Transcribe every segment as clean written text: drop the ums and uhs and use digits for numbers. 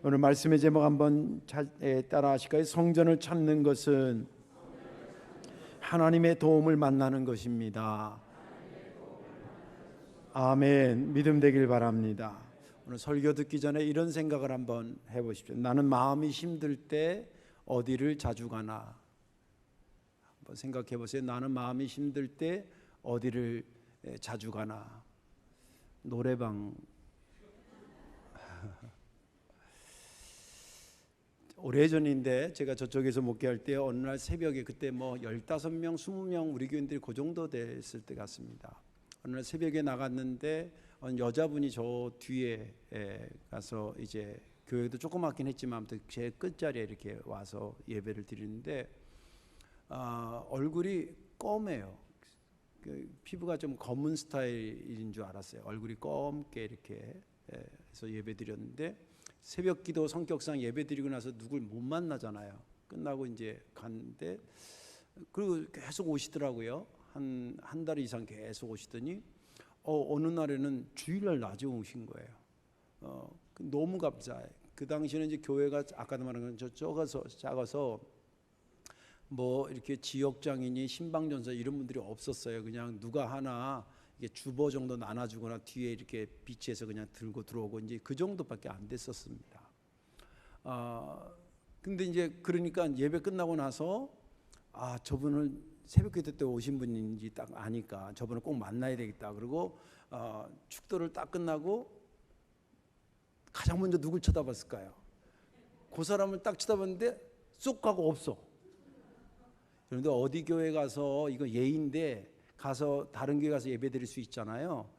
오늘 말씀의 제목 한번 따라 하실까요? 성전을 찾는 것은 하나님의 도움을 만나는 것입니다. 아멘. 믿음 되길 바랍니다. 오늘 설교 듣기 전에 이런 생각을 한번 해보십시오. 나는 마음이 힘들 때 어디를 자주 가나? 한번 생각해 보세요. 나는 마음이 힘들 때 어디를 자주 가나? 노래방. 오래전인데 제가 저쪽에서 목회할 때 어느 날 새벽에 그때 뭐 15명, 20명 우리 교인들이 그 정도 됐을 때 같습니다. 어느 날 새벽에 나갔는데 여자분이 저 뒤에 가서 이제 교회도 조그맣긴 했지만 아무튼 제 끝자리에 이렇게 와서 예배를 드리는데 얼굴이 검해요. 피부가 좀 검은 스타일인 줄 알았어요. 얼굴이 검게 이렇게 해서 예배 드렸는데 새벽 기도 성격상 예배 드리고 나서 누굴 못 만나잖아요. 끝나고 이제 갔는데 그리고 계속 오시더라고요. 한 달 이상 계속 오시더니 어느 날에는 주일날 낮에 오신 거예요. 너무 감사해. 그 당시에는 이제 교회가 아까도 말한 건 작아서 뭐 이렇게 지역장이니 신방전사 이런 분들이 없었어요. 그냥 누가 하나 이게 주보 정도 나눠주거나 뒤에 이렇게 비치해서 그냥 들고 들어오고 이제 그 정도밖에 안 됐었습니다. 근데 이제 그러니까 예배 끝나고 나서 저분을 새벽기도 때 오신 분인지 딱 아니까 저분을 꼭 만나야 되겠다. 그리고 축도를 딱 끝나고 가장 먼저 누굴 쳐다봤을까요? 그 사람을 딱 쳐다봤는데 쏙 가고 없어. 그런데 어디 교회 가서 이거 예인데 가서 다른 교회 가서 예배 드릴 수 있잖아요.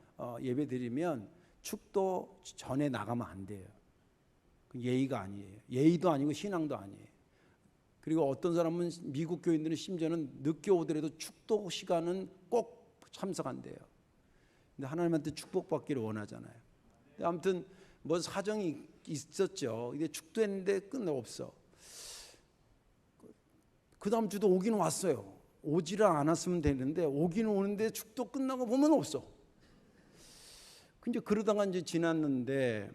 예배 드리면 축도 전에 나가면 안 돼요. 예의가 아니에요. 예의도 아니고 신앙도 아니에요. 그리고 어떤 사람은 미국 교인들은 심지어는 늦게 오더라도 축도 시간은 꼭 참석한대요. 근데 하나님한테 축복받기를 원하잖아요. 근데 아무튼 뭐 사정이 있었죠. 근데 축도했는데 끝내 없어. 그 다음 주도 오긴 왔어요. 오지를 않았으면 되는데 오긴 오는데 축도 끝나고 보면 없어. 근데 그러다가 이제 지났는데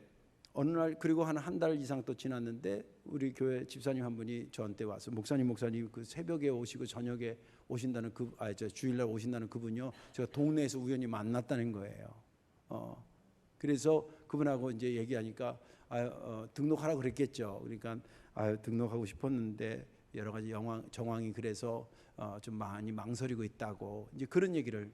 어느 날 그리고 한 달 이상 또 지났는데 우리 교회 집사님 한 분이 저한테 와서 목사님 그 새벽에 오시고 저녁에 오신다는 주일날 오신다는 그분이요. 제가 동네에서 우연히 만났다는 거예요. 그래서 그분하고 이제 얘기하니까 등록하라고 그랬겠죠. 그러니까 등록하고 싶었는데 여러 가지 정황이 그래서 좀 많이 망설이고 있다고 이제 그런 얘기를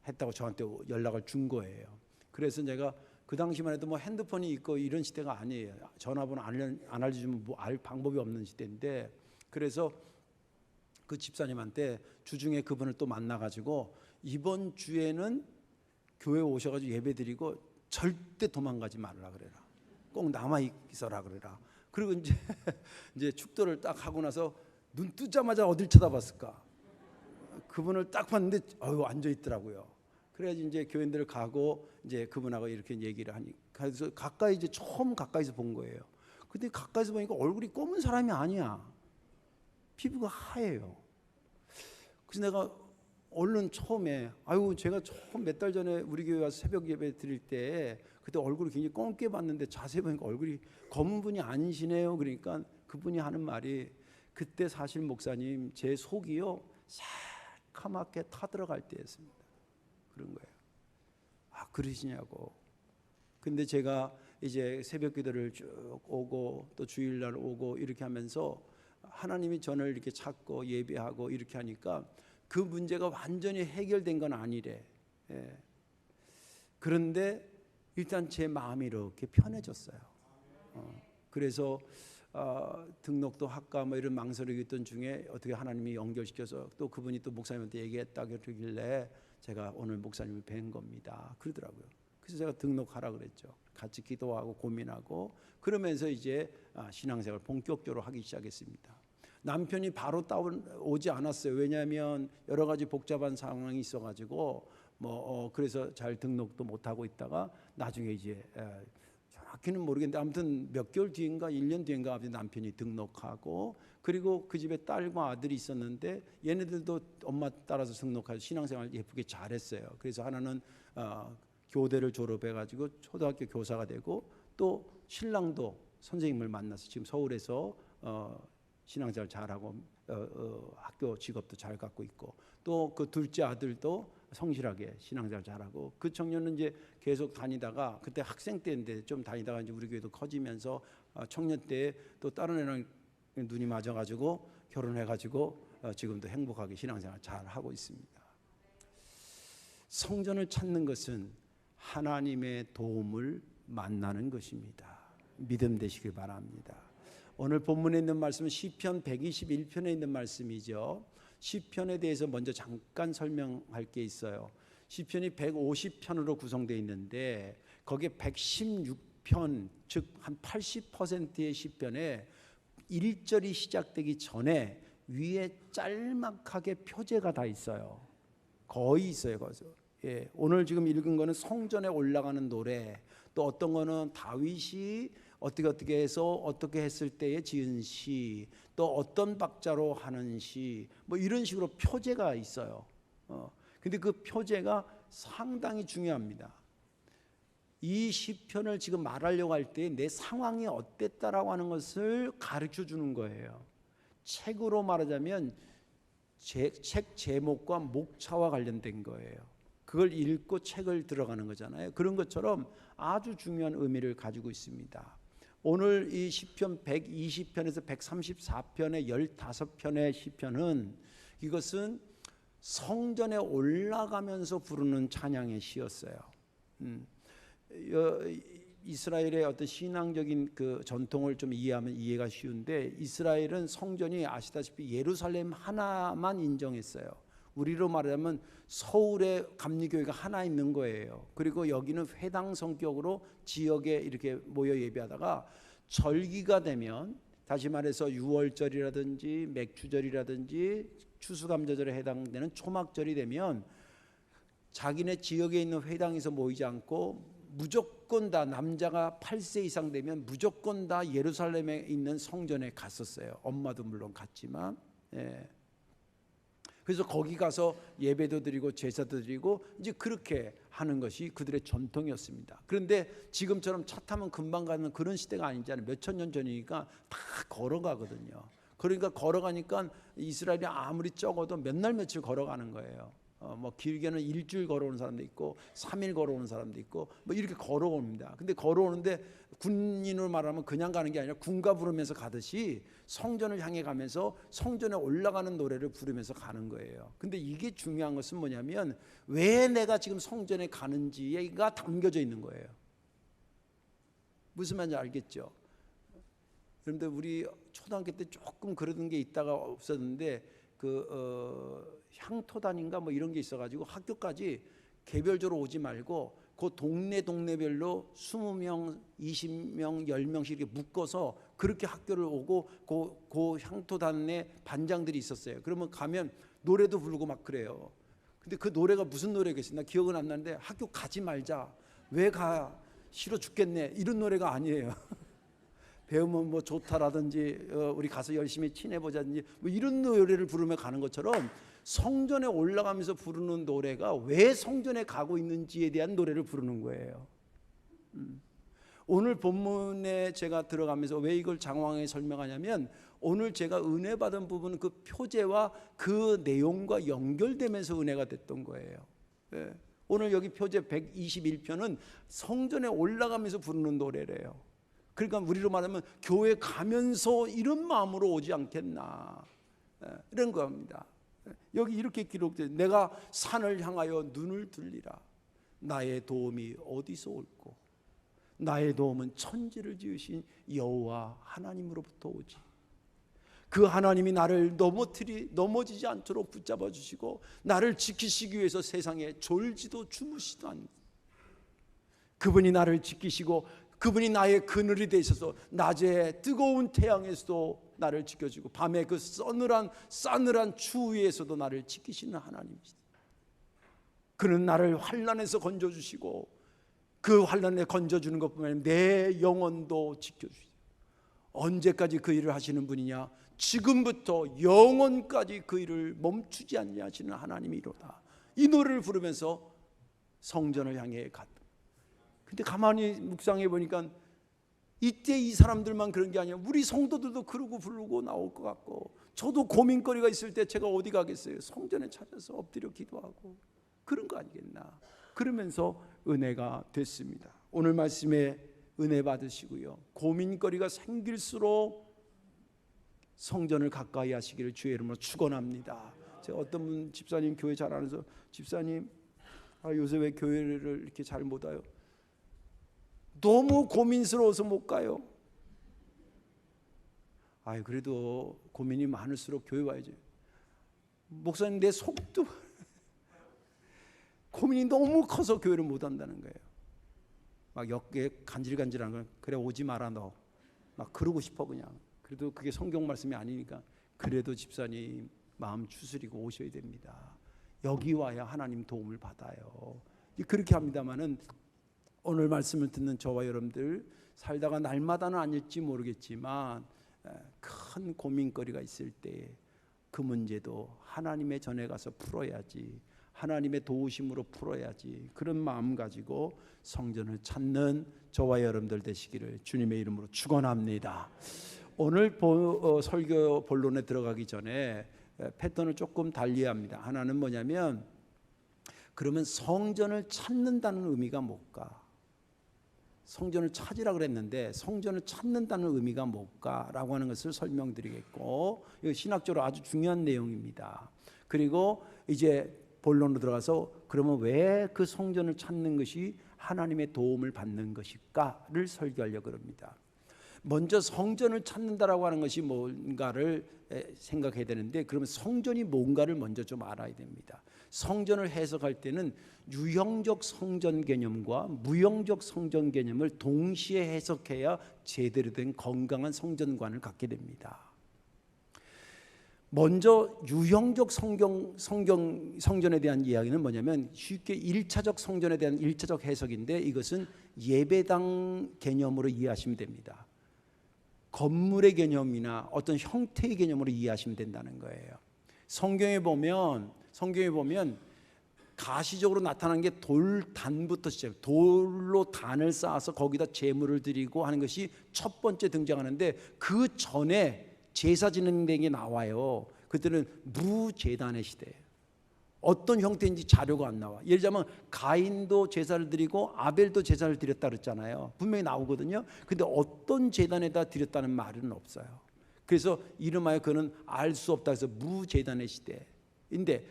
했다고 저한테 연락을 준 거예요. 그래서 제가 그 당시만 해도 뭐 핸드폰이 있고 이런 시대가 아니에요. 전화번호 안 알려주면 뭐 알 방법이 없는 시대인데 그래서 그 집사님한테 주중에 그분을 또 만나가지고 이번 주에는 교회 오셔가지고 예배드리고 절대 도망가지 말라 그래라. 꼭 남아 있어라 그래라. 그리고 이제 축도를 딱 하고 나서 눈 뜨자마자 어딜 쳐다봤을까? 그분을 딱 봤는데 앉아 있더라고요. 그래야지 이제 교인들 가고 이제 그분하고 이렇게 얘기를 하니 그래서 처음 가까이서 본 거예요. 근데 가까이서 보니까 얼굴이 검은 사람이 아니야. 피부가 하얘요. 그래서 내가 얼른 처음에 제가 처음 몇 달 전에 우리 교회 와서 새벽 예배 드릴 때 그때 얼굴을 굉장히 검게 봤는데 자세히 보니까 얼굴이 검은 분이 아니시네요. 그러니까 그분이 하는 말이 그때 사실 목사님 제 속이요 새카맣게 타들어갈 때였습니다. 그런 거예요. 그러시냐고. 근데 제가 이제 새벽 기도를 쭉 오고 또 주일날 오고 이렇게 하면서 하나님이 저를 이렇게 찾고 예배하고 이렇게 하니까 그 문제가 완전히 해결된 건 아니래. 그런데 일단 제 마음이 이렇게 편해졌어요. 그래서 등록도 할까 뭐 이런 망설이고 있던 중에 어떻게 하나님이 연결시켜서 또 그분이 또 목사님한테 얘기했다 그러길래 제가 오늘 목사님을 뵌 겁니다. 그러더라고요. 그래서 제가 등록하라 그랬죠. 같이 기도하고 고민하고 그러면서 이제 신앙생활 본격적으로 하기 시작했습니다. 남편이 바로 오지 않았어요. 왜냐하면 여러 가지 복잡한 상황이 있어가지고 그래서 잘 등록도 못 하고 있다가 나중에 이제 정확히는 모르겠는데 아무튼 몇 개월 뒤인가 1년 뒤인가 남편이 등록하고 그리고 그 집에 딸과 아들이 있었는데 얘네들도 엄마 따라서 등록해서 신앙생활 예쁘게 잘했어요. 그래서 하나는 교대를 졸업해가지고 초등학교 교사가 되고 또 신랑도 선생님을 만나서 지금 서울에서 신앙생활 잘하고 학교 직업도 잘 갖고 있고, 또 그 둘째 아들도 성실하게 신앙생활 잘하고, 그 청년은 이제 계속 다니다가 그때 학생 때인데 좀 다니다가 이제 우리 교회도 커지면서 청년 때 또 다른 애랑 눈이 맞아가지고 결혼해가지고 지금도 행복하게 신앙생활 잘 하고 있습니다. 성전을 찾는 것은 하나님의 도움을 만나는 것입니다. 믿음 되시길 바랍니다. 오늘 본문에 있는 말씀은 시편 121편에 있는 말씀이죠. 시편에 대해서 먼저 잠깐 설명할 게 있어요. 시편이 150편으로 구성되어 있는데 거기에 116편, 즉 한 80%의 시편에 1절이 시작되기 전에 위에 짤막하게 표제가 다 있어요. 거의 있어요. 거기서. 예, 오늘 지금 읽은 거는 성전에 올라가는 노래, 또 어떤 거는 다윗이 어떻게 해서 어떻게 했을 때에 지은 시, 또 어떤 박자로 하는 시, 뭐 이런 식으로 표제가 있어요. 근데 그 표제가 상당히 중요합니다. 이 시편을 지금 말하려고 할 때 내 상황이 어땠다라고 하는 것을 가르쳐 주는 거예요. 책으로 말하자면 책 제목과 목차와 관련된 거예요. 그걸 읽고 책을 들어가는 거잖아요. 그런 것처럼 아주 중요한 의미를 가지고 있습니다. 오늘 이 시편 120편에서 134편의 15편의 시편은 이것은 성전에 올라가면서 부르는 찬양의 시였어요. 이스라엘의 어떤 신앙적인 그 전통을 좀 이해하면 이해가 쉬운데, 이스라엘은 성전이 아시다시피 예루살렘 하나만 인정했어요. 우리로 말하면 서울에 감리교회가 하나 있는 거예요. 그리고 여기는 회당 성격으로 지역에 이렇게 모여 예배하다가 절기가 되면, 다시 말해서 유월절이라든지 맥주절이라든지 추수감사절에 해당되는 초막절이 되면 자기네 지역에 있는 회당에서 모이지 않고 무조건 다, 남자가 8세 이상 되면 무조건 다 예루살렘에 있는 성전에 갔었어요. 엄마도 물론 갔지만. 예. 그래서 거기 가서 예배도 드리고 제사도 드리고 이제 그렇게 하는 것이 그들의 전통이었습니다. 그런데 지금처럼 차 타면 금방 가는 그런 시대가 아니잖아요. 몇천 년 전이니까 다 걸어가거든요. 그러니까 걸어가니까 이스라엘이 아무리 적어도 몇 날 며칠 걸어가는 거예요. 뭐 길게는 일주일 걸어오는 사람도 있고 3일 걸어오는 사람도 있고 뭐 이렇게 걸어옵니다. 근데 걸어오는데 군인으로 말하면 그냥 가는 게 아니라 군가 부르면서 가듯이 성전을 향해 가면서 성전에 올라가는 노래를 부르면서 가는 거예요. 근데 이게 중요한 것은 뭐냐면 왜 내가 지금 성전에 가는지가 담겨져 있는 거예요. 무슨 말인지 알겠죠? 그런데 우리 초등학교 때 조금 그러던 게 있다가 없었는데 향토단인가 뭐 이런 게 있어가지고 학교까지 개별적으로 오지 말고 그 동네별로 20명, 20명, 10명씩 이렇게 묶어서 그렇게 학교를 오고 그 향토단에 반장들이 있었어요. 그러면 가면 노래도 부르고 막 그래요. 근데 그 노래가 무슨 노래겠어요? 나 기억은 안 나는데 학교 가지 말자. 왜 가? 싫어 죽겠네. 이런 노래가 아니에요. 배우면 뭐 좋다라든지 우리 가서 열심히 친해보자든지 뭐 이런 노래를 부르며 가는 것처럼 성전에 올라가면서 부르는 노래가 왜 성전에 가고 있는지에 대한 노래를 부르는 거예요. 오늘 본문에 제가 들어가면서 왜 이걸 장황하게 설명하냐면 오늘 제가 은혜 받은 부분은 그 표제와 그 내용과 연결되면서 은혜가 됐던 거예요. 예. 오늘 여기 표제 121편은 성전에 올라가면서 부르는 노래래요. 그러니까 우리로 말하면 교회 가면서 이런 마음으로 오지 않겠나, 이런 겁니다. 여기 이렇게 기록되어 내가 산을 향하여 눈을 들리라. 나의 도움이 어디서 올꼬? 나의 도움은 천지를 지으신 여호와 하나님으로부터 오지. 그 하나님이 나를 넘어지지 않도록 붙잡아 주시고 나를 지키시기 위해서 세상에 졸지도 주무시도 않는 그분이 나를 지키시고 그분이 나의 그늘이 되셔서 낮에 뜨거운 태양에서도 나를 지켜주고 밤에 그 싸늘한 추위에서도 나를 지키시는 하나님이시다. 그는 나를 환난에서 건져주시고 그 환난에 건져주는 것뿐만 아니라 내 영혼도 지켜주시고 언제까지 그 일을 하시는 분이냐? 지금부터 영원까지 그 일을 멈추지 않게 하시는 하나님이로다. 이 노래를 부르면서 성전을 향해 갔다. 근데 가만히 묵상해 보니까 이때 이 사람들만 그런 게 아니라 우리 성도들도 그러고 부르고 나올 것 같고, 저도 고민거리가 있을 때 제가 어디 가겠어요? 성전에 찾아서 엎드려 기도하고 그런 거 아니겠나. 그러면서 은혜가 됐습니다. 오늘 말씀에 은혜 받으시고요, 고민거리가 생길수록 성전을 가까이 하시기를 주의 이름으로 축원합니다. 제가 어떤 분 집사님 교회 잘 안 와서, 집사님 요새 왜 교회를 이렇게 잘 못 와요? 너무 고민스러워서 못 가요. 그래도 고민이 많을수록 교회 와야지. 목사님, 내 속도 고민이 너무 커서 교회를 못 한다는 거예요. 막 옆에 간질간질한 걸, 그래 오지 마라 너, 막 그러고 싶어. 그냥 그래도 그게 성경 말씀이 아니니까, 그래도 집사님 마음 추스리고 오셔야 됩니다. 여기 와야 하나님 도움을 받아요. 그렇게 합니다마는, 오늘 말씀을 듣는 저와 여러분들 살다가 날마다는 아닐지 모르겠지만 큰 고민거리가 있을 때 그 문제도 하나님의 전에 가서 풀어야지, 하나님의 도우심으로 풀어야지, 그런 마음 가지고 성전을 찾는 저와 여러분들 되시기를 주님의 이름으로 축원합니다. 오늘 설교 본론에 들어가기 전에 패턴을 조금 달리합니다. 하나는 뭐냐면, 그러면 성전을 찾는다는 의미가 뭘까? 성전을 찾으라 그랬는데 성전을 찾는다는 의미가 뭘까라고 하는 것을 설명드리겠고, 이거 신학적으로 아주 중요한 내용입니다. 그리고 이제 본론으로 들어가서, 그러면 왜 그 성전을 찾는 것이 하나님의 도움을 받는 것일까를 설교하려고 합니다. 먼저 성전을 찾는다라고 하는 것이 뭔가를 생각해야 되는데, 그러면 성전이 뭔가를 먼저 좀 알아야 됩니다. 성전을 해석할 때는 유형적 성전 개념과 무형적 성전 개념을 동시에 해석해야 제대로 된 건강한 성전관을 갖게 됩니다. 먼저 유형적 성전에 대한 이야기는 뭐냐면, 쉽게 1차적 성전에 대한 1차적 해석인데, 이것은 예배당 개념으로 이해하시면 됩니다. 건물의 개념이나 어떤 형태의 개념으로 이해하시면 된다는 거예요. 성경에 보면 가시적으로 나타난 게 돌단부터 시작해요. 돌로 단을 쌓아서 거기다 제물을 드리고 하는 것이 첫 번째 등장하는데, 그 전에 제사 지내는 게 나와요. 그때는 무제단의 시대예요. 어떤 형태인지 자료가 안 나와. 예를 들자면 가인도 제사를 드리고 아벨도 제사를 드렸다 그랬잖아요. 분명히 나오거든요. 근데 어떤 제단에다 드렸다는 말은 없어요. 그래서 이름하여 그는 알 수 없다 해서 무제단의 시대인데,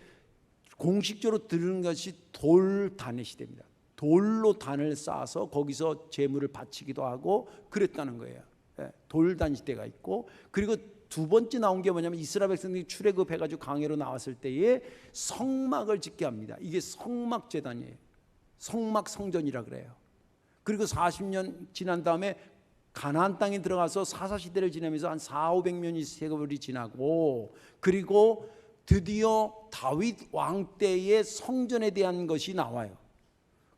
공식적으로 들은 것이 돌단의 시대입니다. 돌로 단을 쌓아서 거기서 제물을 바치기도 하고 그랬다는 거예요. 돌단 시대가 있고, 그리고 두 번째 나온 게 뭐냐면, 이스라엘 백성들이 출애굽해가지고 광야로 나왔을 때에 성막을 짓게 합니다. 이게 성막 제단이에요. 성막 성전이라 그래요. 그리고 40년 지난 다음에 가나안 땅에 들어가서 사사시대를 지나면서 한 400~500년이 세월이 지나고, 그리고 드디어 다윗 왕 때의 성전에 대한 것이 나와요.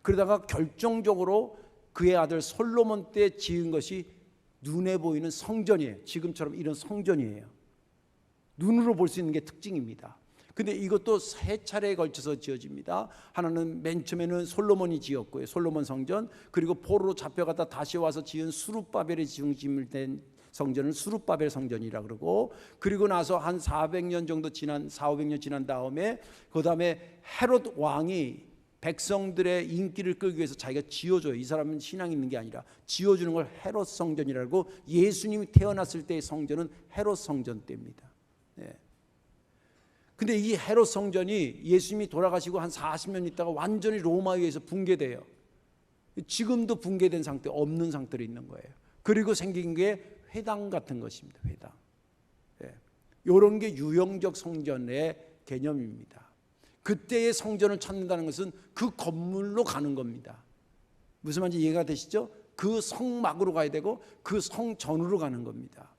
그러다가 결정적으로 그의 아들 솔로몬 때 지은 것이 눈에 보이는 성전이에요. 지금처럼 이런 성전이에요. 눈으로 볼 수 있는 게 특징입니다. 근데 이것도 세 차례에 걸쳐서 지어집니다. 하나는 맨 처음에는 솔로몬이 지었고요, 솔로몬 성전. 그리고 포로로 잡혀갔다 다시 와서 지은 수룹바벨의 중심을 된 성전은 수룹바벨 성전이라 그러고, 그리고 나서 한 400년 정도 지난 400~500년 지난 다음에, 그 다음에 헤롯 왕이 백성들의 인기를 끌기 위해서 자기가 지어줘요. 이 사람은 신앙이 있는 게 아니라 지어주는 걸 헤롯 성전이라고. 예수님이 태어났을 때의 성전은 헤롯 성전 때입니다. 근데 이 헤롯 성전이 예수님이 돌아가시고 한 40년 있다가 완전히 로마에 의해서 붕괴돼요. 지금도 붕괴된 상태, 없는 상태로 있는 거예요. 그리고 생긴 게 회당 같은 것입니다. 회당. 이런 게 유형적 성전의 개념입니다. 그때의 성전을 찾는다는 것은 그 건물로 가는 겁니다. 무슨 말인지 이해가 되시죠? 그 성막으로 가야 되고 그 성전으로 가는 겁니다.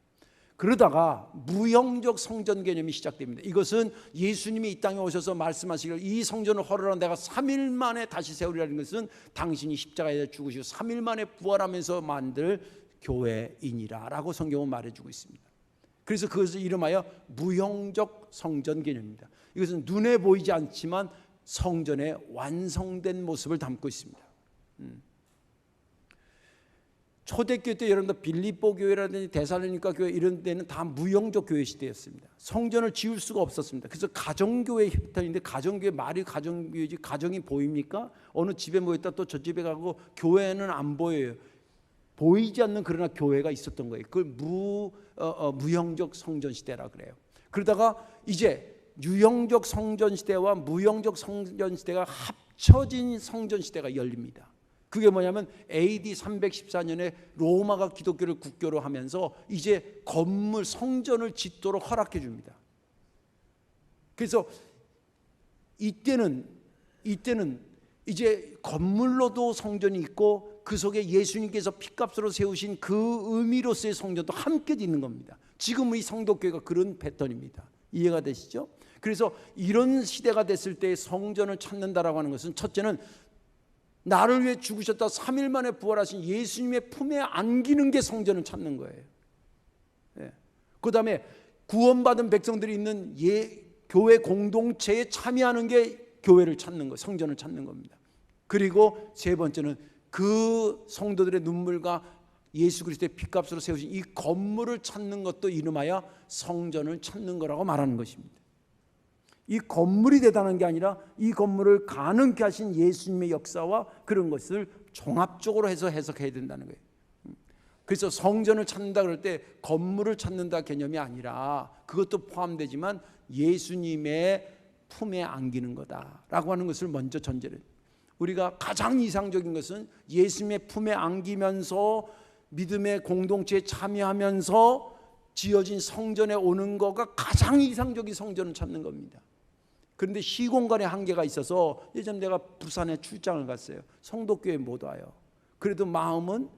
그러다가 무형적 성전 개념이 시작됩니다. 이것은 예수님이 이 땅에 오셔서 말씀하시기를, 이 성전을 헐으라 내가 3일 만에 다시 세우리라는 것은 당신이 십자가에 죽으시고 3일 만에 부활하면서 만들 교회이니라 라고 성경은 말해주고 있습니다. 그래서 그것을 이름하여 무형적 성전 개념입니다. 이것은 눈에 보이지 않지만 성전의 완성된 모습을 담고 있습니다. 초대교회 때 여러분들 빌립보 교회라든지 데살로니가 교회 이런 데는 다 무영적 교회 시대였습니다. 성전을 지을 수가 없었습니다. 그래서 가정교회 형태인데, 가정교회 말이 가정교회지 가정이 보입니까? 어느 집에 모였다 또 저 집에 가고 교회는 안 보여요. 보이지 않는 그러나 교회가 있었던 거예요. 그걸 무형적 성전 시대라 그래요. 그러다가 이제 유형적 성전 시대와 무형적 성전 시대가 합쳐진 성전 시대가 열립니다. 그게 뭐냐면 AD 314년에 로마가 기독교를 국교로 하면서 이제 건물 성전을 짓도록 허락해 줍니다. 그래서 이때는 이제 건물로도 성전이 있고 그 속에 예수님께서 피값으로 세우신 그 의미로서의 성전도 함께 있는 겁니다. 지금 이 성도교회가 그런 패턴입니다. 이해가 되시죠? 그래서 이런 시대가 됐을 때 성전을 찾는다라고 하는 것은, 첫째는 나를 위해 죽으셨다 3일 만에 부활하신 예수님의 품에 안기는 게 성전을 찾는 거예요. 예. 그 다음에 구원받은 백성들이 있는 교회 공동체에 참여하는 게 교회를 찾는 거, 성전을 찾는 겁니다. 그리고 세 번째는 그 성도들의 눈물과 예수 그리스도의 피값으로 세우신 이 건물을 찾는 것도 이름하여 성전을 찾는 거라고 말하는 것입니다. 이 건물이 대단한 게 아니라 이 건물을 가능케 하신 예수님의 역사와 그런 것을 종합적으로 해서 해석해야 된다는 거예요. 그래서 성전을 찾는다 그럴 때 건물을 찾는다 개념이 아니라 그것도 포함되지만 예수님의 품에 안기는 거다라고 하는 것을 먼저 전제를 해요. 우리가 가장 이상적인 것은 예수님의 품에 안기면서 믿음의 공동체에 참여하면서 지어진 성전에 오는 거가 가장 이상적인 성전을 찾는 겁니다. 그런데 시공간의 한계가 있어서 예전에 내가 부산에 출장을 갔어요. 성도교회 못 와요. 그래도 마음은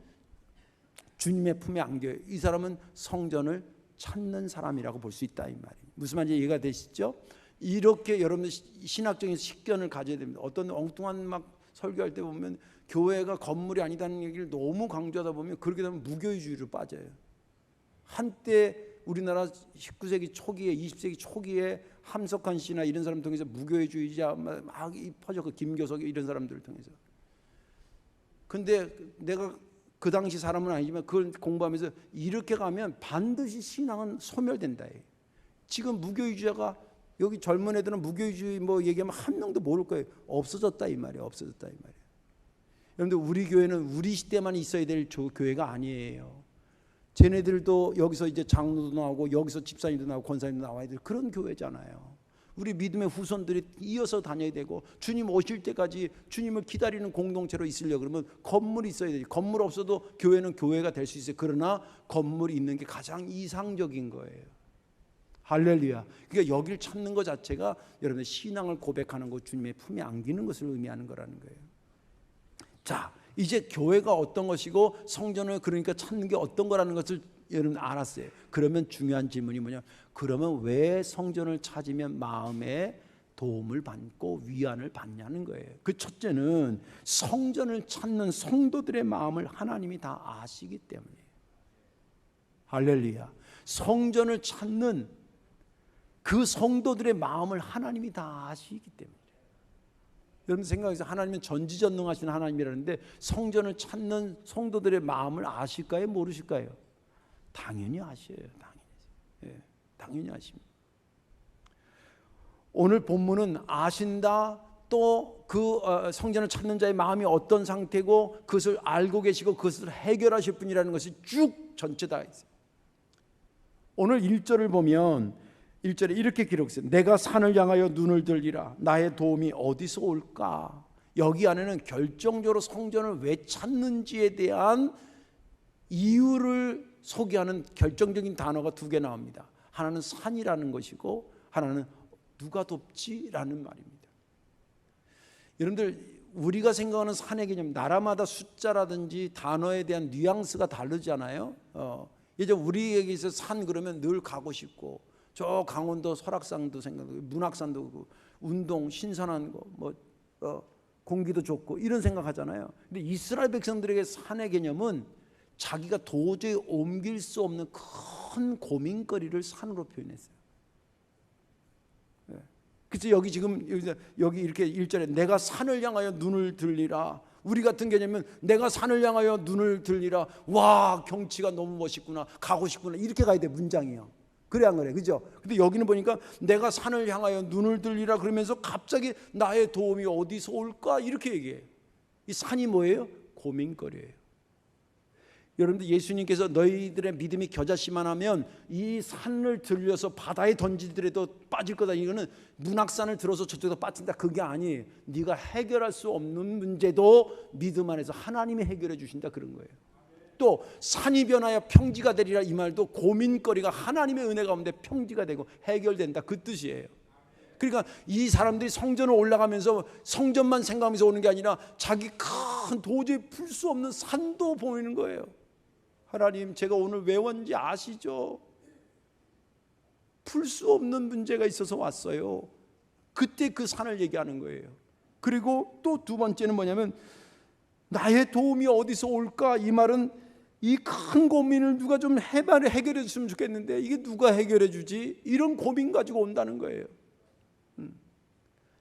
주님의 품에 안겨요. 이 사람은 성전을 찾는 사람이라고 볼 수 있다 이 말이에요. 무슨 말인지 이해가 되시죠? 이렇게 여러분들 신학적인 식견을 가져야 됩니다. 어떤 엉뚱한 막 설교할 때 보면 교회가 건물이 아니다는 얘기를 너무 강조하다 보면 그렇게 되면 무교회주의로 빠져요. 한때 우리나라 19세기 초기에 20세기 초기에 함석환 씨나 이런 사람 통해서 무교회주의자 막 퍼졌고, 김교석 이런 사람들을 통해서. 근데 내가 그 당시 사람은 아니지만 그걸 공부하면서 이렇게 가면 반드시 신앙은 소멸된다. 지금 무교회주의자가 여기 젊은 애들은 무교회주의 뭐 얘기하면 한 명도 모를 거예요. 없어졌다 이 말이에요. 없어졌다 이 말이에요. 여러분들 우리 교회는 우리 시대만 있어야 될 교회가 아니에요. 쟤네들도 여기서 이제 장로도 나오고 여기서 집사님도 나오고 권사님도 나와야 될 그런 교회잖아요. 우리 믿음의 후손들이 이어서 다녀야 되고 주님 오실 때까지 주님을 기다리는 공동체로 있으려고 그러면 건물이 있어야 돼요. 건물 없어도 교회는 교회가 될 수 있어요. 그러나 건물이 있는 게 가장 이상적인 거예요. 할렐루야. 그러니까 여기를 찾는 것 자체가 여러분의 신앙을 고백하는 것, 주님의 품에 안기는 것을 의미하는 거라는 거예요. 자, 이제 교회가 어떤 것이고 성전을 그러니까 찾는 게 어떤 거라는 것을 여러분 알았어요. 그러면 중요한 질문이 뭐냐? 그러면 왜 성전을 찾으면 마음에 도움을 받고 위안을 받냐는 거예요. 그 첫째는 성전을 찾는 성도들의 마음을 하나님이 다 아시기 때문이에요. 할렐루야. 성전을 찾는 그 성도들의 마음을 하나님이 다 아시기 때문에. 여러분 생각해서 하나님은 전지전능하신 하나님이라는데 성전을 찾는 성도들의 마음을 아실까요? 모르실까요? 당연히 아셔요. 당연히 아십니다. 오늘 본문은 아신다, 또 그 성전을 찾는 자의 마음이 어떤 상태고 그것을 알고 계시고 그것을 해결하실 분이라는 것이 쭉 전체 다 있어요. 오늘 1절을 보면 1절에 이렇게 기록했어요. 내가 산을 향하여 눈을 들리라. 나의 도움이 어디서 올까? 여기 안에는 결정적으로 성전을 왜 찾는지에 대한 이유를 소개하는 결정적인 단어가 두 개 나옵니다. 하나는 산이라는 것이고 하나는 누가 돕지라는 말입니다. 여러분들 우리가 생각하는 산의 개념, 나라마다 숫자라든지 단어에 대한 뉘앙스가 다르잖아요. 예전 우리에게 있어서 산 그러면 늘 가고 싶고, 저 강원도 설악산도 생각하고 문학산도 그렇고 운동 신선한 거 뭐 공기도 좋고 이런 생각하잖아요. 근데 이스라엘 백성들에게 산의 개념은 자기가 도저히 옮길 수 없는 큰 고민거리를 산으로 표현했어요. 그래서 여기 지금 여기 이렇게 1절에 내가 산을 향하여 눈을 들리라. 우리 같은 개념은 내가 산을 향하여 눈을 들리라. 와, 경치가 너무 멋있구나. 가고 싶구나. 이렇게 가야 돼, 문장이요. 그래 안 그래? 그죠? 근데 여기는 보니까 내가 산을 향하여 눈을 들리라 그러면서 갑자기 나의 도움이 어디서 올까? 이렇게 얘기해요. 이 산이 뭐예요? 고민거리예요. 여러분들, 예수님께서 너희들의 믿음이 겨자씨만하면 이 산을 들려서 바다에 던지더라도 빠질 거다, 이거는 문학산을 들어서 저쪽에서 빠진다, 그게 아니에요. 네가 해결할 수 없는 문제도 믿음 안에서 하나님이 해결해 주신다, 그런 거예요. 또 산이 변하여 평지가 되리라, 이 말도 고민거리가 하나님의 은혜 가운데 평지가 되고 해결된다, 그 뜻이에요. 그러니까 이 사람들이 성전을 올라가면서 성전만 생각하면서 오는 게 아니라 자기 큰 도저히 풀 수 없는 산도 보이는 거예요. 하나님, 제가 오늘 왜 왔는지 아시죠? 풀 수 없는 문제가 있어서 왔어요. 그때 그 산을 얘기하는 거예요. 그리고 또 두 번째는 뭐냐면 나의 도움이 어디서 올까? 이 말은 이 큰 고민을 누가 좀 해결해 줬으면 좋겠는데 이게 누가 해결해 주지? 이런 고민 가지고 온다는 거예요.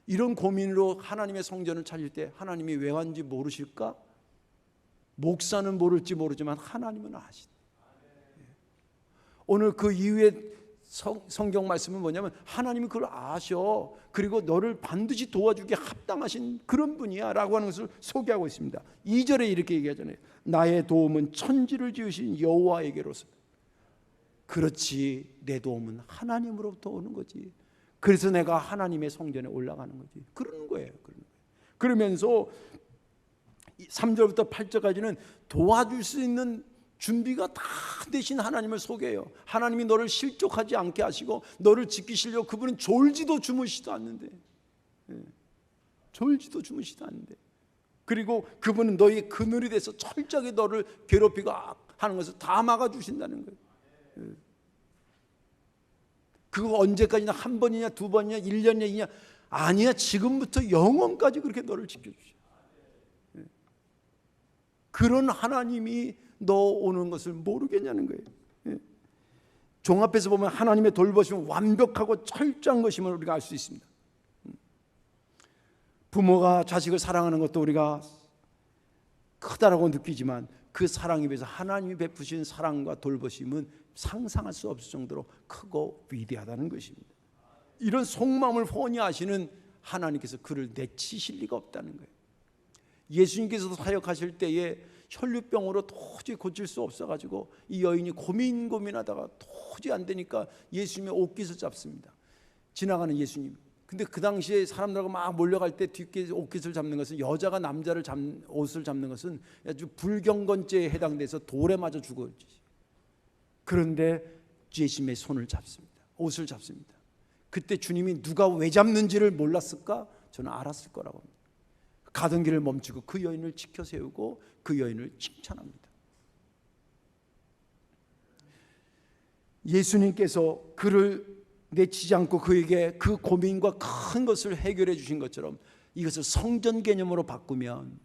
이런 고민으로 하나님의 성전을 찾을 때 하나님이 왜 왔는지 모르실까? 목사는 모를지 모르지만 하나님은 아시다. 오늘 그 이후에 성경 말씀은 뭐냐면 하나님이 그걸 아셔. 그리고 너를 반드시 도와주기에 합당하신 그런 분이야 라고 하는 것을 소개하고 있습니다. 2절에 이렇게 얘기하잖아요. 나의 도움은 천지를 지으신 여호와에게로서. 그렇지, 내 도움은 하나님으로부터 오는 거지. 그래서 내가 하나님의 성전에 올라가는 거지. 그러는 거예요. 그러면서 3절부터 8절까지는 도와줄 수 있는 준비가 다 되신 하나님을 소개해요. 하나님이 너를 실족하지 않게 하시고 너를 지키시려고 그분은 졸지도 주무시지도 않는데, 졸지도 주무시지도 않는데, 그리고 그분은 너희의 그늘이 돼서 철저하게 너를 괴롭히고 하는 것을 다 막아주신다는 거예요. 그거 언제까지나 한 번이냐 두 번이냐 1년이냐 2년 아니야, 지금부터 영원까지 그렇게 너를 지켜주셔. 그런 하나님이 너 오는 것을 모르겠냐는 거예요. 종합해서 보면 하나님의 돌보심은 완벽하고 철저한 것임을 우리가 알 수 있습니다. 부모가 자식을 사랑하는 것도 우리가 크다라고 느끼지만 그 사랑에 비해서 하나님이 베푸신 사랑과 돌보심은 상상할 수 없을 정도로 크고 위대하다는 것입니다. 이런 속마음을 훤히 아시는 하나님께서 그를 내치실 리가 없다는 거예요. 예수님께서도 사역하실 때에 혈류병으로 도저히 고칠 수 없어가지고 이 여인이 고민하다가 도저히 안 되니까 예수님의 옷깃을 잡습니다. 지나가는 예수님. 근데 그 당시에 사람들하고 막 몰려갈 때 뒷길 옷깃을 잡는 것은, 여자가 남자를 옷을 잡는 것은 아주 불경건죄에 해당돼서 돌에 맞아 죽었지. 그런데 예수님의 손을 잡습니다. 옷을 잡습니다. 그때 주님이 누가 왜 잡는지를 몰랐을까? 저는 알았을 거라고 합니다. 가던 길을 멈추고 그 여인을 지켜 세우고 그 여인을 칭찬합니다. 예수님께서 그를 내치지 않고 그에게 그 고민과 큰 것을 해결해 주신 것처럼 이것을 성전 개념으로 바꾸면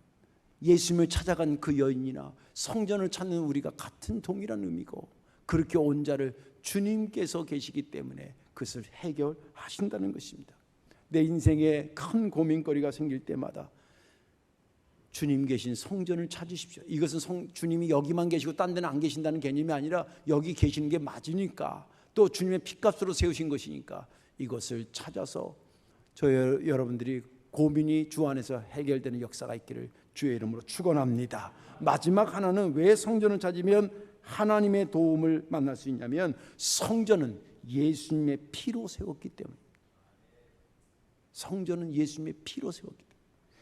예수님을 찾아간 그 여인이나 성전을 찾는 우리가 같은 동일한 의미고, 그렇게 온 자를 주님께서 계시기 때문에 그것을 해결하신다는 것입니다. 내 인생에 큰 고민거리가 생길 때마다 주님 계신 성전을 찾으십시오. 이것은 주님이 여기만 계시고 딴 데는 안 계신다는 개념이 아니라 여기 계시는 게 맞으니까, 또 주님의 핏값으로 세우신 것이니까 이것을 찾아서 여러분들이 고민이 주 안에서 해결되는 역사가 있기를 주의 이름으로 축원합니다. 마지막 하나는 왜 성전을 찾으면 하나님의 도움을 만날 수 있냐면, 성전은 예수님의 피로 세웠기 때문입니다. 성전은 예수님의 피로 세웠기 때문에.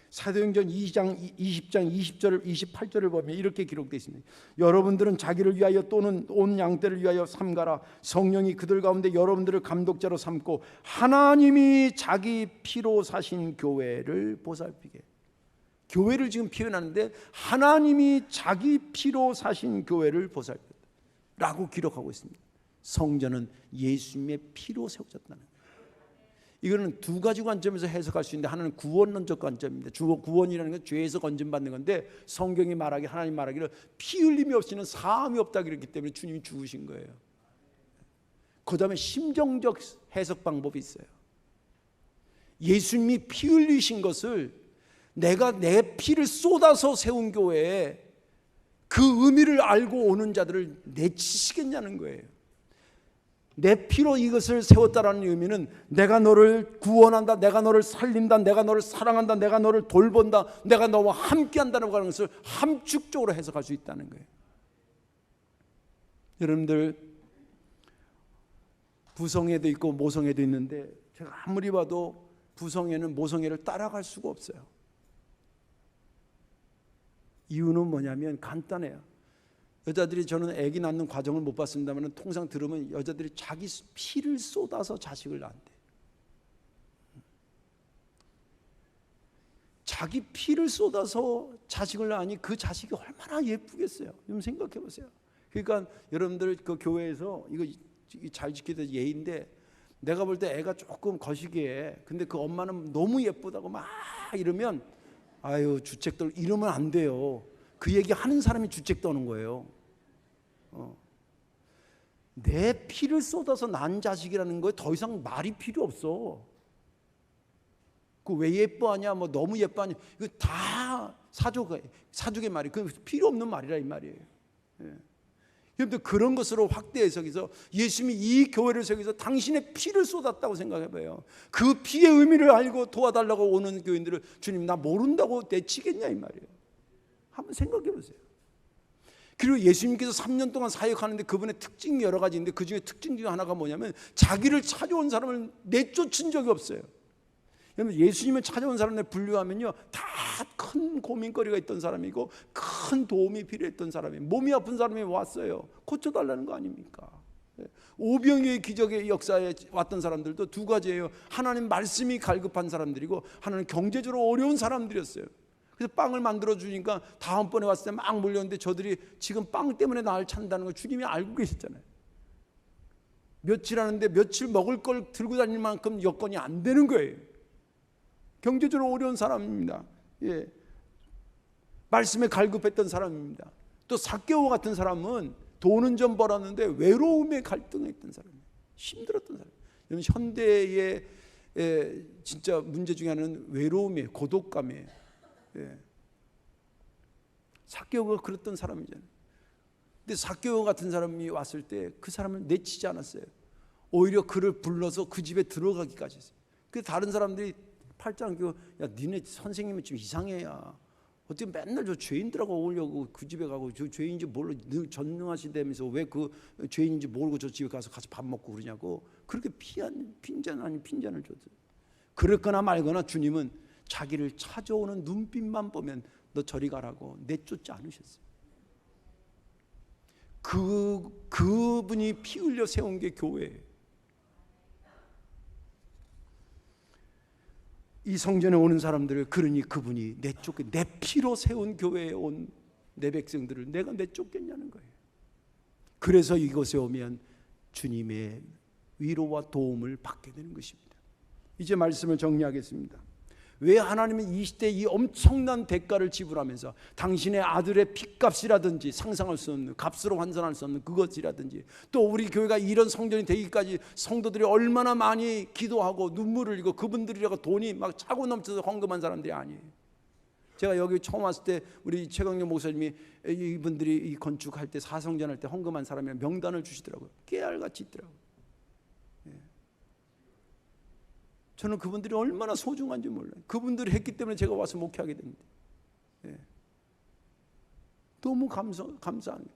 사도행전 20장 20절 28절을 보면 이렇게 기록되어 있습니다. 여러분들은 자기를 위하여 또는 온 양떼를 위하여 삼가라. 성령이 그들 가운데 여러분들을 감독자로 삼고 하나님이 자기 피로 사신 교회를 보살피게. 교회를 지금 표현하는데 하나님이 자기 피로 사신 교회를 보살폈다 라고 기록하고 있습니다. 성전은 예수님의 피로 세워졌다는 거예요. 이거는 두 가지 관점에서 해석할 수 있는데, 하나는 구원론적 관점입니다. 구원이라는 건 죄에서 건진받는 건데, 성경이 말하기, 하나님 말하기를 피 흘림이 없이는 사함이 없다 그랬기 때문에 주님이 죽으신 거예요. 그 다음에 심정적 해석 방법이 있어요. 예수님이 피 흘리신 것을 내가 내 피를 쏟아서 세운 교회에 그 의미를 알고 오는 자들을 내치시겠냐는 거예요. 내 피로 이것을 세웠다라는 의미는 내가 너를 구원한다, 내가 너를 살린다, 내가 너를 사랑한다, 내가 너를 돌본다, 내가 너와 함께한다는 것을 함축적으로 해석할 수 있다는 거예요. 여러분들, 부성애도 있고 모성애도 있는데 제가 아무리 봐도 부성애는 모성애를 따라갈 수가 없어요. 이유는 뭐냐면 간단해요. 여자들이, 저는 아기 낳는 과정을 못 봤습니다만 통상 들으면 여자들이 자기 피를 쏟아서 자식을 낳는대. 자기 피를 쏟아서 자식을 낳으니 그 자식이 얼마나 예쁘겠어요. 좀 생각해 보세요. 그러니까 여러분들 그 교회에서 이거 잘 지켜야 될 예인데, 내가 볼 때 애가 조금 거시기해. 근데 그 엄마는 너무 예쁘다고 막 이러면, 아유 주책 떨, 이러면 안 돼요. 그 얘기 하는 사람이 주책 떠는 거예요. 내 피를 쏟아서 난 자식이라는 거에 더 이상 말이 필요 없어. 그 왜 예뻐하냐, 뭐 너무 예뻐하냐, 이거 다 사족의 말이, 그 필요 없는 말이라 이 말이에요. 여러분들, 그런 것으로 확대 해석해서 예수님이 이 교회를 세우기 위해서 당신의 피를 쏟았다고 생각해봐요. 그 피의 의미를 알고 도와달라고 오는 교인들을 주님 나 모른다고 내치겠냐 이 말이에요. 한번 생각해 보세요. 그리고 예수님께서 3년 동안 사역하는데 그분의 특징이 여러 가지 있는데 그 중에 특징 중에 하나가 뭐냐면 자기를 찾아온 사람을 내쫓은 적이 없어요. 여러분, 예수님을 찾아온 사람을 분류하면요, 다 큰 고민거리가 있던 사람이고 큰 도움이 필요했던 사람이, 몸이 아픈 사람이 왔어요. 고쳐달라는 거 아닙니까? 오병이의 기적의 역사에 왔던 사람들도 두 가지예요. 하나는 말씀이 갈급한 사람들이고 하나는 경제적으로 어려운 사람들이었어요. 그래서 빵을 만들어 주니까 다음번에 왔을 때 막 몰렸는데 저들이 지금 빵 때문에 나를 찾는다는 걸 주님이 알고 계셨잖아요. 며칠 하는데 며칠 먹을 걸 들고 다닐 만큼 여건이 안 되는 거예요. 경제적으로 어려운 사람입니다. 예. 말씀에 갈급했던 사람입니다. 또 삭개오 같은 사람은 돈은 좀 벌었는데 외로움에 갈등했던 사람이에요. 힘들었던 사람. 여러분, 현대의 진짜 문제 중에 하나는 외로움이에요. 고독감이에요. 예. 삭개오가 그랬던 사람이잖아요. 근데 삭개오 같은 사람이 왔을 때 그 사람을 내치지 않았어요. 오히려 그를 불러서 그 집에 들어가기까지 했어요. 그 다른 사람들이 팔짱 끼고, 야 니네 선생님은 좀 이상해야, 어떻게 맨날 저 죄인들하고 어울려고 그 집에 가고, 저 죄인인지 모르고 늘 전능하시다면서 왜 그 죄인인지 모르고 저 집에 가서 같이 밥 먹고 그러냐고, 그렇게 핀잔 아닌 핀잔을 줬어요. 그랬거나 말거나 주님은 자기를 찾아오는 눈빛만 보면 너 저리 가라고 내쫓지 않으셨어요. 그분이 피 흘려 세운 게 교회예요. 이 성전에 오는 사람들을, 그러니 그분이 내쫓게, 내 피로 세운 교회에 온 내 백성들을 내가 내쫓겠냐는 거예요. 그래서 이곳에 오면 주님의 위로와 도움을 받게 되는 것입니다. 이제 말씀을 정리하겠습니다. 왜 하나님은 이 시대에 이 엄청난 대가를 지불하면서 당신의 아들의 핏값이라든지 상상할 수 없는, 값으로 환산할 수 없는 그것이라든지, 또 우리 교회가 이런 성전이 되기까지 성도들이 얼마나 많이 기도하고 눈물을 흘리고 그분들이라고 돈이 막 차고 넘쳐서 헌금한 사람들이 아니에요. 제가 여기 처음 왔을 때 우리 최강영 목사님이 이분들이 이 건축할 때, 사성전할 때 헌금한 사람의 명단을 주시더라고요. 깨알같이 있더라고요. 저는 그분들이 얼마나 소중한지 몰라요. 그분들이 했기 때문에 제가 와서 목회하게 됩니다. 예. 너무 감사한 거예요.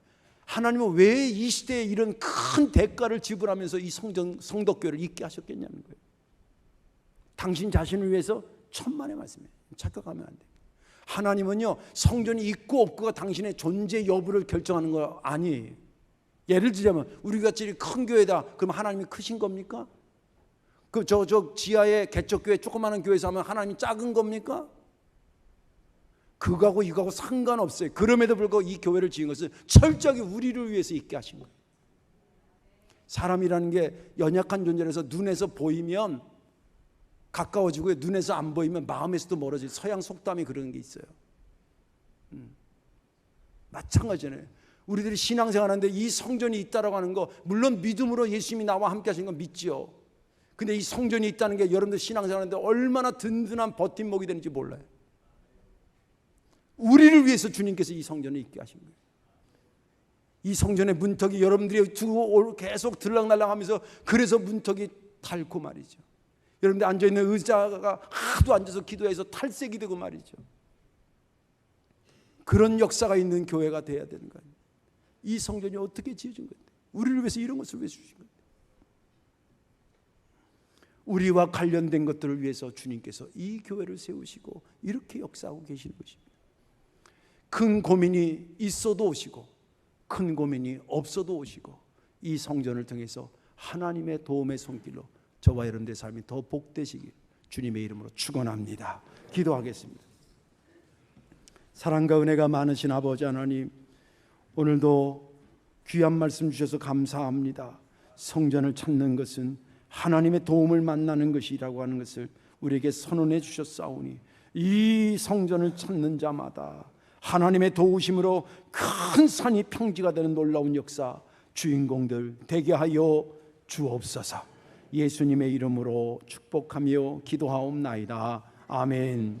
하나님은 왜 이 시대에 이런 큰 대가를 지불하면서 이 성덕교회를 있게 하셨겠냐는 거예요. 당신 자신을 위해서 천만의 말씀이에요. 착각하면 안 돼요. 하나님은요, 성전이 있고 없고가 당신의 존재 여부를 결정하는 거 아니에요. 예를 들자면 우리같이 큰 교회다, 그럼 하나님이 크신 겁니까? 그 저 지하에 개척교회 조그마한 교회에서 하면 하나님이 작은 겁니까? 그거하고 이거하고 상관없어요. 그럼에도 불구하고 이 교회를 지은 것은 철저하게 우리를 위해서 있게 하신 거예요. 사람이라는 게 연약한 존재라서 눈에서 보이면 가까워지고 눈에서 안 보이면 마음에서도 멀어지고, 서양 속담이 그런 게 있어요. 마찬가지잖아요. 우리들이 신앙생활하는데 이 성전이 있다라고 하는 거, 물론 믿음으로 예수님이 나와 함께 하신 건 믿지요. 근데 이 성전이 있다는 게 여러분들 신앙생활하는데 얼마나 든든한 버팀목이 되는지 몰라요. 우리를 위해서 주님께서 이 성전을 있게 하신 거예요. 이 성전의 문턱이 여러분들이 두고 계속 들락날락하면서 그래서 문턱이 닳고 말이죠. 여러분들 앉아있는 의자가 하도 앉아서 기도해서 탈색이 되고 말이죠. 그런 역사가 있는 교회가 돼야 되는 거 아니에요. 이 성전이 어떻게 지어진 건데, 우리를 위해서 이런 것을 왜 주신 건데, 우리와 관련된 것들을 위해서 주님께서 이 교회를 세우시고 이렇게 역사하고 계시는 것입니다. 큰 고민이 있어도 오시고 큰 고민이 없어도 오시고 이 성전을 통해서 하나님의 도움의 손길로 저와 여러분들의 삶이 더 복되시길 주님의 이름으로 축원합니다. 기도하겠습니다. 사랑과 은혜가 많으신 아버지 하나님, 오늘도 귀한 말씀 주셔서 감사합니다. 성전을 찾는 것은 하나님의 도움을 만나는 것이라고 하는 것을 우리에게 선언해 주셨사오니 이 성전을 찾는 자마다 하나님의 도우심으로 큰 산이 평지가 되는 놀라운 역사 주인공들 되게 하여 주옵소서. 예수님의 이름으로 축복하며 기도하옵나이다. 아멘.